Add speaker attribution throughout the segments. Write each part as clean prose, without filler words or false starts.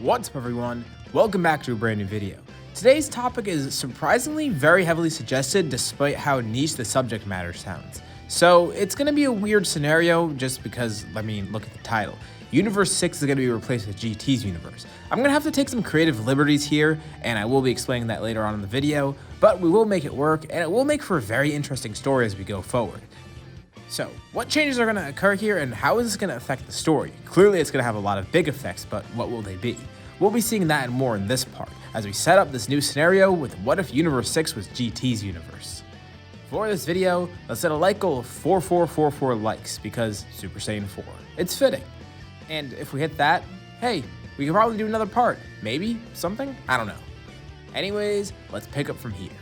Speaker 1: What's up everyone, welcome back to a brand new video. Today's topic is surprisingly very heavily suggested despite how niche the subject matter sounds. So it's going to be a weird scenario just because, look at the title. Universe 6 is going to be replaced with GT's universe. I'm going to have to take some creative liberties here, and I will be explaining that later on in the video, but we will make it work, and it will make for a very interesting story as we go forward. So, what changes are going to occur here, and how is this going to affect the story? Clearly it's going to have a lot of big effects, but what will they be? We'll be seeing that and more in this part, as we set up this new scenario with what if Universe 6 was GT's universe. For this video, let's set a like goal of 4444 likes, because Super Saiyan 4. It's fitting. And if we hit that, hey, we can probably do another part. Maybe? Something? I don't know. Anyways, let's pick up from here.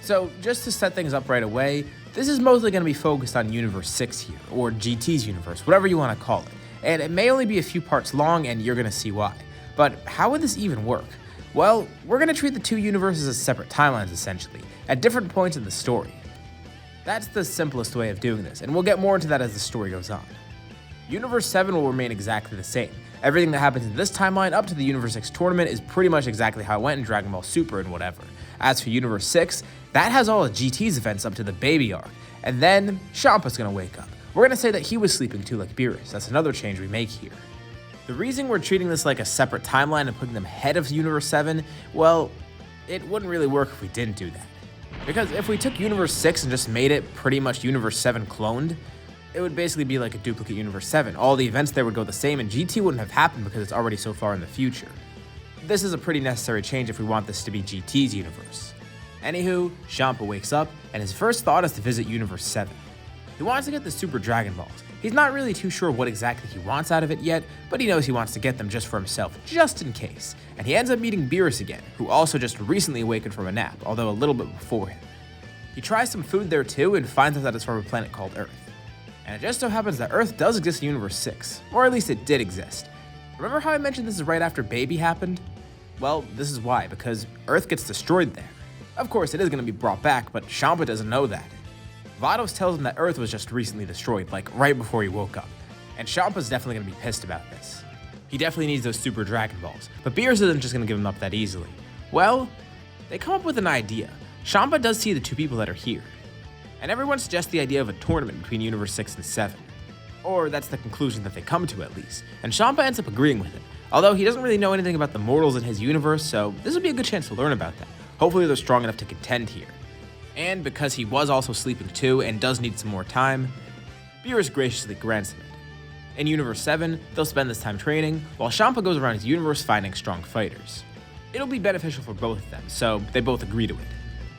Speaker 1: So, just to set things up right away, this is mostly going to be focused on Universe 6 here, or GT's universe, whatever you want to call it. And it may only be a few parts long, and you're going to see why. But how would this even work? Well, we're going to treat the two universes as separate timelines, essentially, at different points in the story. That's the simplest way of doing this, and we'll get more into that as the story goes on. Universe 7 will remain exactly the same. Everything that happens in this timeline up to the Universe 6 tournament is pretty much exactly how it went in Dragon Ball Super and whatever. As for Universe 6, that has all of GT's events up to the baby arc, and then Champa's gonna wake up. We're gonna say that he was sleeping too like Beerus. That's another change we make here. The reason we're treating this like a separate timeline and putting them ahead of Universe 7, well, it wouldn't really work if we didn't do that. Because if we took Universe 6 and just made it pretty much Universe 7 cloned, it would basically be like a duplicate Universe 7. All the events there would go the same and GT wouldn't have happened because it's already so far in the future. This is a pretty necessary change if we want this to be GT's universe. Anywho, Champa wakes up and his first thought is to visit Universe 7. He wants to get the Super Dragon Balls. He's not really too sure what exactly he wants out of it yet, but he knows he wants to get them just for himself, just in case. And he ends up meeting Beerus again, who also just recently awakened from a nap, although a little bit before him. He tries some food there too and finds out that it's from a planet called Earth. And it just so happens that Earth does exist in Universe 6, or at least it did exist. Remember how I mentioned this is right after Baby happened? Well, this is why, because Earth gets destroyed there. Of course, it is going to be brought back, but Champa doesn't know that. Vados tells him that Earth was just recently destroyed, like right before he woke up. And Champa's definitely going to be pissed about this. He definitely needs those Super Dragon Balls, but Beerus isn't just going to give them up that easily. Well, they come up with an idea. Champa does see the two people that are here. And everyone suggests the idea of a tournament between Universe 6 and 7. Or that's the conclusion that they come to at least. And Champa ends up agreeing with it. Although he doesn't really know anything about the mortals in his universe, so this would be a good chance to learn about that. Hopefully they're strong enough to contend here. And because he was also sleeping too and does need some more time, Beerus graciously grants him it. In Universe 7, they'll spend this time training, while Champa goes around his universe finding strong fighters. It'll be beneficial for both of them, so they both agree to it.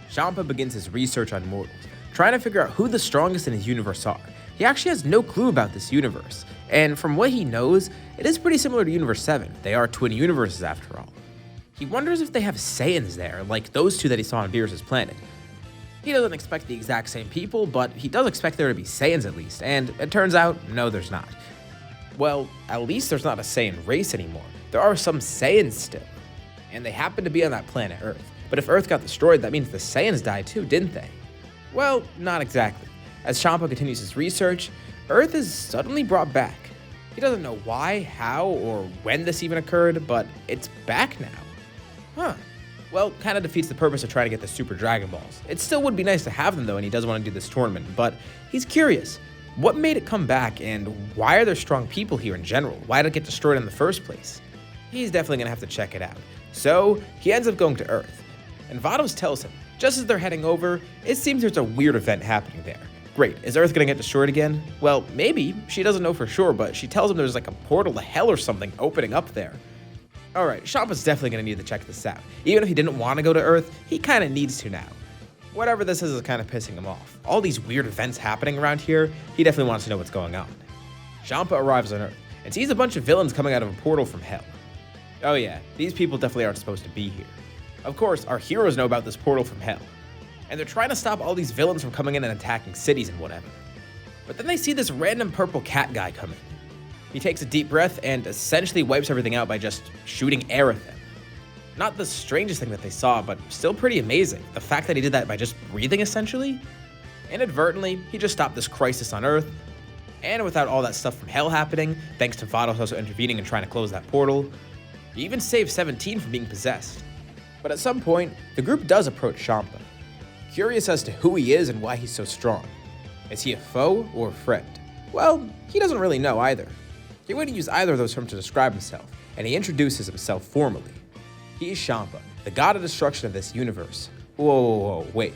Speaker 1: Champa begins his research on mortals, trying to figure out who the strongest in his universe are. He actually has no clue about this universe, and from what he knows, it is pretty similar to Universe 7. They are twin universes after all. He wonders if they have Saiyans there, like those two that he saw on Beerus' planet. He doesn't expect the exact same people, but he does expect there to be Saiyans at least, and it turns out, no there's not. Well, at least there's not a Saiyan race anymore. There are some Saiyans still, and they happen to be on that planet Earth. But if Earth got destroyed, that means the Saiyans died too, didn't they? Well, not exactly. As Champa continues his research, Earth is suddenly brought back. He doesn't know why, how, or when this even occurred, but it's back now. Huh. Well, kind of defeats the purpose of trying to get the Super Dragon Balls. It still would be nice to have them though, and he does want to do this tournament, but he's curious. What made it come back, and why are there strong people here in general? Why did it get destroyed in the first place? He's definitely going to have to check it out. So, he ends up going to Earth. And Vados tells him, just as they're heading over, it seems there's a weird event happening there. Great, is Earth gonna get destroyed again? Well, maybe, she doesn't know for sure, but she tells him there's like a portal to hell or something opening up there. Alright, Champa's definitely gonna need to check this out. Even if he didn't want to go to Earth, he kinda needs to now. Whatever this is kinda pissing him off. All these weird events happening around here, he definitely wants to know what's going on. Champa arrives on Earth, and sees a bunch of villains coming out of a portal from hell. Oh yeah, these people definitely aren't supposed to be here. Of course, our heroes know about this portal from hell, and they're trying to stop all these villains from coming in and attacking cities and whatever. But then they see this random purple cat guy come in. He takes a deep breath and essentially wipes everything out by just shooting air at them. Not the strangest thing that they saw, but still pretty amazing. The fact that he did that by just breathing essentially. Inadvertently, he just stopped this crisis on Earth, and without all that stuff from hell happening, thanks to Vados also intervening and trying to close that portal, He even saved 17 from being possessed. But at some point, the group does approach Champa, curious as to who he is and why he's so strong. Is he a foe or a friend? Well, he doesn't really know either. He wouldn't use either of those terms to describe himself, and he introduces himself formally. He is Champa, the god of destruction of this universe. Whoa, wait.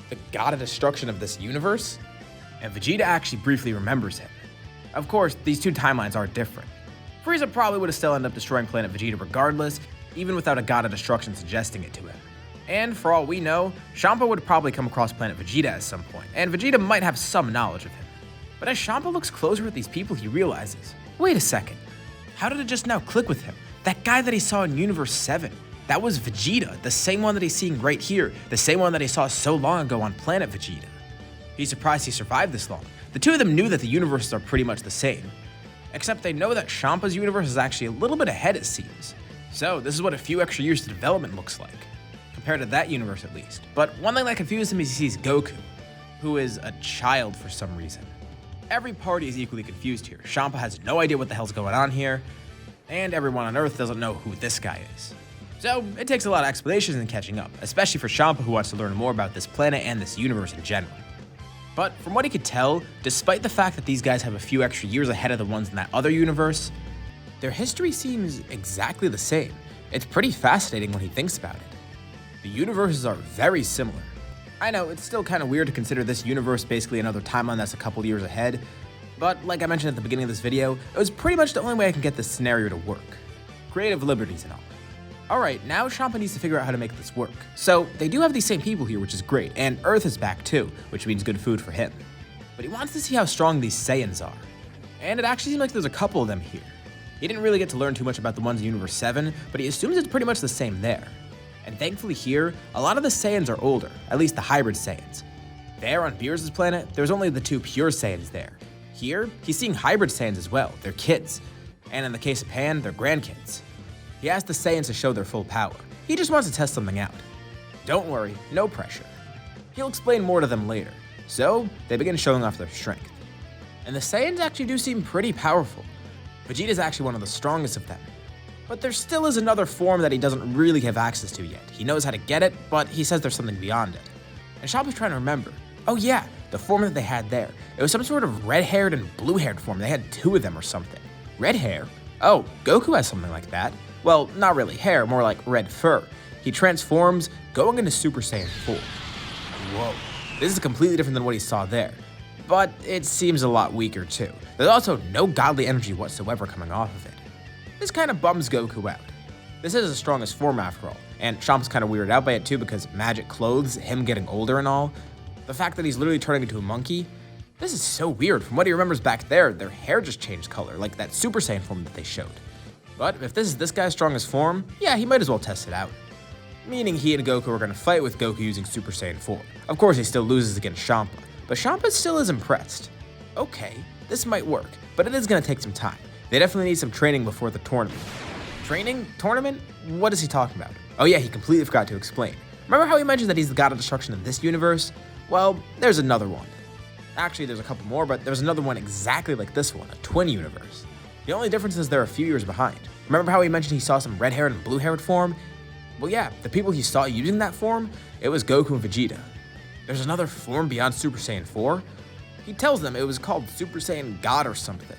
Speaker 1: The god of destruction of this universe? And Vegeta actually briefly remembers him. Of course, these two timelines are different. Frieza probably would have still ended up destroying Planet Vegeta regardless, even without a god of destruction suggesting it to him. And for all we know, Champa would probably come across Planet Vegeta at some point, and Vegeta might have some knowledge of him. But as Champa looks closer at these people, he realizes, wait a second, how did it just now click with him? That guy that he saw in Universe 7, that was Vegeta, the same one that he's seeing right here, the same one that he saw so long ago on Planet Vegeta. He's surprised he survived this long. The two of them knew that the universes are pretty much the same, except they know that Champa's universe is actually a little bit ahead, it seems. So this is what a few extra years of development looks like, compared to that universe at least. But one thing that confused him is he sees Goku, who is a child for some reason. Every party is equally confused here. Champa has no idea what the hell's going on here, and everyone on Earth doesn't know who this guy is. So it takes a lot of explanations and catching up, especially for Champa who wants to learn more about this planet and this universe in general. But from what he could tell, despite the fact that these guys have a few extra years ahead of the ones in that other universe, their history seems exactly the same. It's pretty fascinating when he thinks about it. The universes are very similar. I know, it's still kind of weird to consider this universe basically another timeline that's a couple years ahead, but like I mentioned at the beginning of this video, it was pretty much the only way I can get this scenario to work. Creative liberties and all. Alright, now Champa needs to figure out how to make this work. So, they do have these same people here, which is great, and Earth is back too, which means good food for him. But he wants to see how strong these Saiyans are. And it actually seems like there's a couple of them here. He didn't really get to learn too much about the ones in Universe 7, but he assumes it's pretty much the same there. And thankfully here, a lot of the Saiyans are older, at least the hybrid Saiyans. There on Beerus' planet, there's only the two pure Saiyans there. Here, he's seeing hybrid Saiyans as well, they're kids. And in the case of Pan, they're grandkids. He asked the Saiyans to show their full power. He just wants to test something out. Don't worry, no pressure. He'll explain more to them later. So, they begin showing off their strength. And the Saiyans actually do seem pretty powerful. Vegeta's actually one of the strongest of them. But there still is another form that he doesn't really have access to yet. He knows how to get it, but he says there's something beyond it. And Champa's trying to remember. Oh yeah, the form that they had there. It was some sort of red-haired and blue-haired form. They had two of them or something. Red hair? Oh, Goku has something like that. Well, not really hair, more like red fur. He transforms, going into Super Saiyan 4. Whoa, this is completely different than what he saw there. But it seems a lot weaker too. There's also no godly energy whatsoever coming off of it. This kind of bums Goku out. This is his strongest form after all, and Champa's kind of weirded out by it too because magic clothes, him getting older and all. The fact that he's literally turning into a monkey, this is so weird. From what he remembers back there, their hair just changed color, like that Super Saiyan form that they showed. But if this is this guy's strongest form, yeah, he might as well test it out. Meaning he and Goku are going to fight with Goku using Super Saiyan 4. Of course, he still loses against Champa, but Champa still is impressed. Okay, this might work, but it is going to take some time. They definitely need some training before the tournament. Training? Tournament? What is he talking about? Oh yeah, he completely forgot to explain. Remember how he mentioned that he's the god of destruction in this universe? Well, there's another one. Actually, there's a couple more, but there's another one exactly like this one, a twin universe. The only difference is they're a few years behind. Remember how he mentioned he saw some red-haired and blue-haired form? Well yeah, the people he saw using that form, it was Goku and Vegeta. There's another form beyond Super Saiyan 4. He tells them it was called Super Saiyan God or something,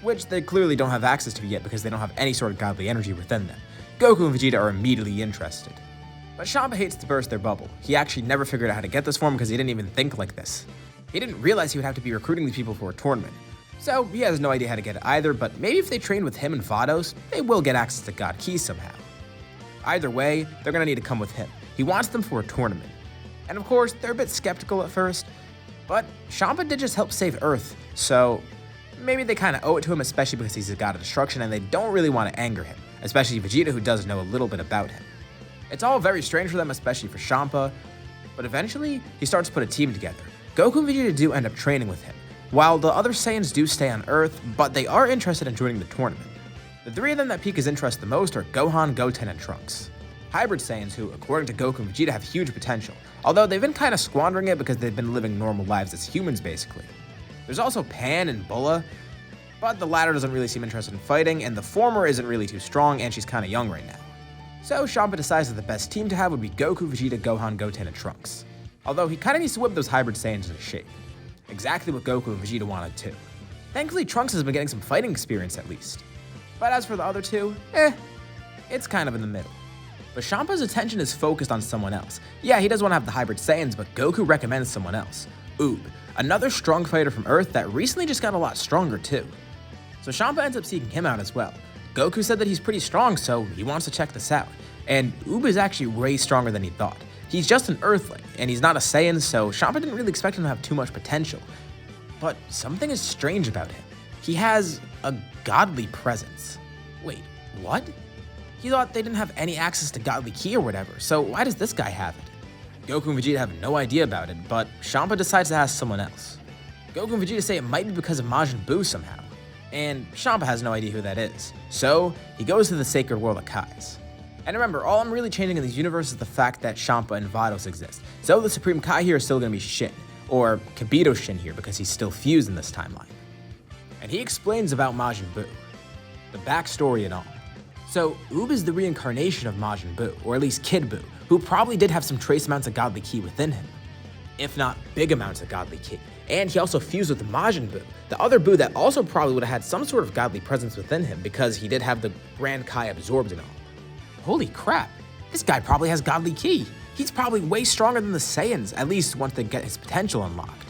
Speaker 1: which they clearly don't have access to yet because they don't have any sort of godly energy within them. Goku and Vegeta are immediately interested. But Champa hates to burst their bubble. He actually never figured out how to get this form because he didn't even think like this. He didn't realize he would have to be recruiting these people for a tournament. So he has no idea how to get it either, but maybe if they train with him and Vados, they will get access to God Keys somehow. Either way, they're gonna need to come with him. He wants them for a tournament. And of course, they're a bit skeptical at first, but Champa did just help save Earth, so maybe they kind of owe it to him, especially because he's a god of destruction and they don't really want to anger him, especially Vegeta, who does know a little bit about him. It's all very strange for them, especially for Champa, but eventually he starts to put a team together. Goku and Vegeta do end up training with him, while the other Saiyans do stay on Earth, but they are interested in joining the tournament. The three of them that pique his interest the most are Gohan, Goten, and Trunks. Hybrid Saiyans who, according to Goku and Vegeta, have huge potential, although they've been kind of squandering it because they've been living normal lives as humans basically. There's also Pan and Bulla. But the latter doesn't really seem interested in fighting, and the former isn't really too strong, and she's kinda young right now. So Champa decides that the best team to have would be Goku, Vegeta, Gohan, Goten, and Trunks. Although he kinda needs to whip those hybrid Saiyans into shape. Exactly what Goku and Vegeta wanted too. Thankfully, Trunks has been getting some fighting experience at least. But as for the other two, it's kind of in the middle. But Champa's attention is focused on someone else. Yeah, he does want to have the hybrid Saiyans, but Goku recommends someone else. Oob, another strong fighter from Earth that recently just got a lot stronger too. So Champa ends up seeking him out as well. Goku said that he's pretty strong, so he wants to check this out. And Oob is actually way stronger than he thought. He's just an Earthling, and he's not a Saiyan, so Champa didn't really expect him to have too much potential. But something is strange about him. He has a godly presence. Wait, what? He thought they didn't have any access to godly ki or whatever, so why does this guy have it? Goku and Vegeta have no idea about it, but Champa decides to ask someone else. Goku and Vegeta say it might be because of Majin Buu somehow, and Champa has no idea who that is, so he goes to the sacred world of Kais. And remember, all I'm really changing in these universes is the fact that Champa and Vados exist, so the Supreme Kai here is still going to be Shin, or Kibito Shin here because he's still fused in this timeline. And he explains about Majin Buu, the backstory and all. So, Oob is the reincarnation of Majin Buu, or at least Kid Buu, who probably did have some trace amounts of godly ki within him, if not big amounts of godly ki. And he also fused with Majin Buu, the other Buu that also probably would have had some sort of godly presence within him because he did have the Grand Kai absorbed and all. Holy crap, this guy probably has godly ki. He's probably way stronger than the Saiyans, at least once they get his potential unlocked.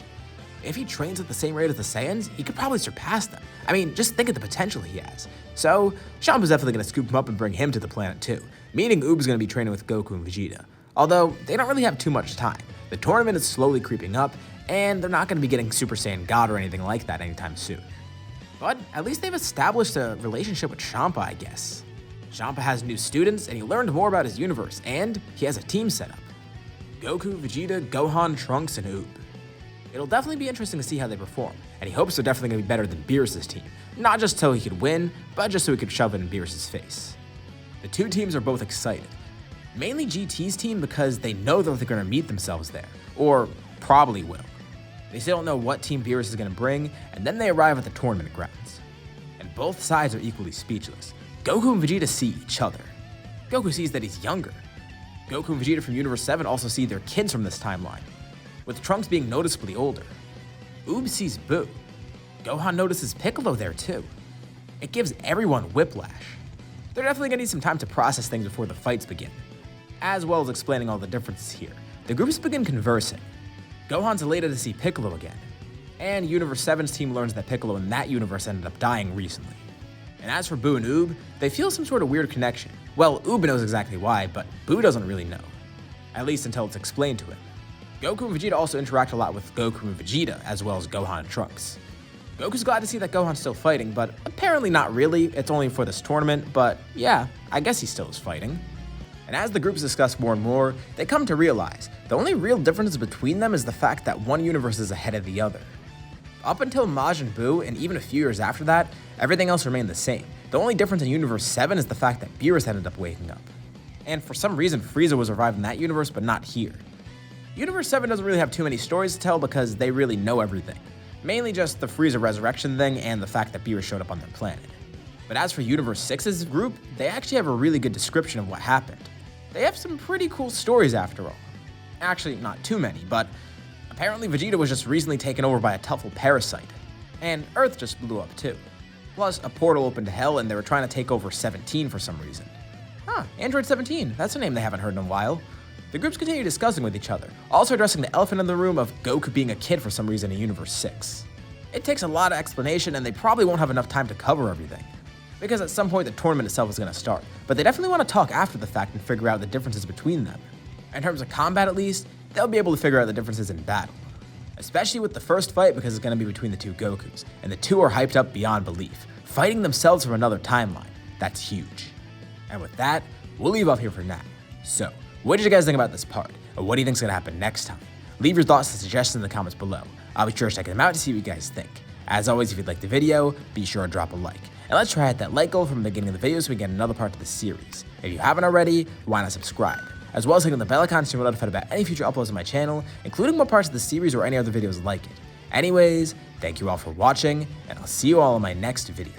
Speaker 1: If he trains at the same rate as the Saiyans, he could probably surpass them. I mean, just think of the potential he has. So, Champa's definitely going to scoop him up and bring him to the planet too, meaning Oob's going to be training with Goku and Vegeta. Although, they don't really have too much time. The tournament is slowly creeping up, and they're not going to be getting Super Saiyan God or anything like that anytime soon. But at least they've established a relationship with Champa, I guess. Champa has new students, and he learned more about his universe, and he has a team set up. Goku, Vegeta, Gohan, Trunks, and Oob. It'll definitely be interesting to see how they perform, and he hopes they're definitely going to be better than Beerus' team. Not just so he could win, but just so he could shove it in Beerus' face. The two teams are both excited. Mainly GT's team because they know that they're going to meet themselves there, or probably will. They still don't know what team Beerus is going to bring, and then they arrive at the tournament grounds. And both sides are equally speechless. Goku and Vegeta see each other. Goku sees that he's younger. Goku and Vegeta from Universe 7 also see their kids from this timeline, with Trunks being noticeably older. Oob sees Buu. Gohan notices Piccolo there too. It gives everyone whiplash. They're definitely gonna need some time to process things before the fights begin, as well as explaining all the differences here. The groups begin conversing. Gohan's elated to see Piccolo again, and Universe 7's team learns that Piccolo in that universe ended up dying recently. And as for Buu and Oob, they feel some sort of weird connection. Well, Oob knows exactly why, but Buu doesn't really know, at least until it's explained to him. Goku and Vegeta also interact a lot with Goku and Vegeta, as well as Gohan and Trunks. Goku's glad to see that Gohan's still fighting, but apparently not really. It's only for this tournament, but yeah, I guess he still is fighting. And as the groups discuss more and more, they come to realize the only real difference between them is the fact that one universe is ahead of the other. Up until Majin Buu, and even a few years after that, everything else remained the same. The only difference in Universe 7 is the fact that Beerus ended up waking up. And for some reason, Frieza was revived in that universe, but not here. Universe 7 doesn't really have too many stories to tell because they really know everything. Mainly just the Frieza resurrection thing and the fact that Beerus showed up on their planet. But as for Universe 6's group, they actually have a really good description of what happened. They have some pretty cool stories after all. Actually, not too many, but apparently Vegeta was just recently taken over by a Tuffle parasite. And Earth just blew up too. Plus, a portal opened to Hell and they were trying to take over 17 for some reason. Android 17, that's a name they haven't heard in a while. The groups continue discussing with each other, also addressing the elephant in the room of Goku being a kid for some reason in Universe 6. It takes a lot of explanation and they probably won't have enough time to cover everything, because at some point the tournament itself is going to start, but they definitely want to talk after the fact and figure out the differences between them. In terms of combat at least, they'll be able to figure out the differences in battle. Especially with the first fight because it's going to be between the two Gokus, and the two are hyped up beyond belief, fighting themselves from another timeline. That's huge. And with that, we'll leave off here for now. So, what did you guys think about this part? Or what do you think is going to happen next time? Leave your thoughts and suggestions in the comments below. I'll be sure to check them out to see what you guys think. As always, if you'd like the video, be sure to drop a like. And let's try at that like goal from the beginning of the video so we get another part of the series. If you haven't already, why not subscribe? As well as clicking the bell icon so you're notified about any future uploads on my channel, including more parts of the series or any other videos like it. Anyways, thank you all for watching, and I'll see you all in my next video.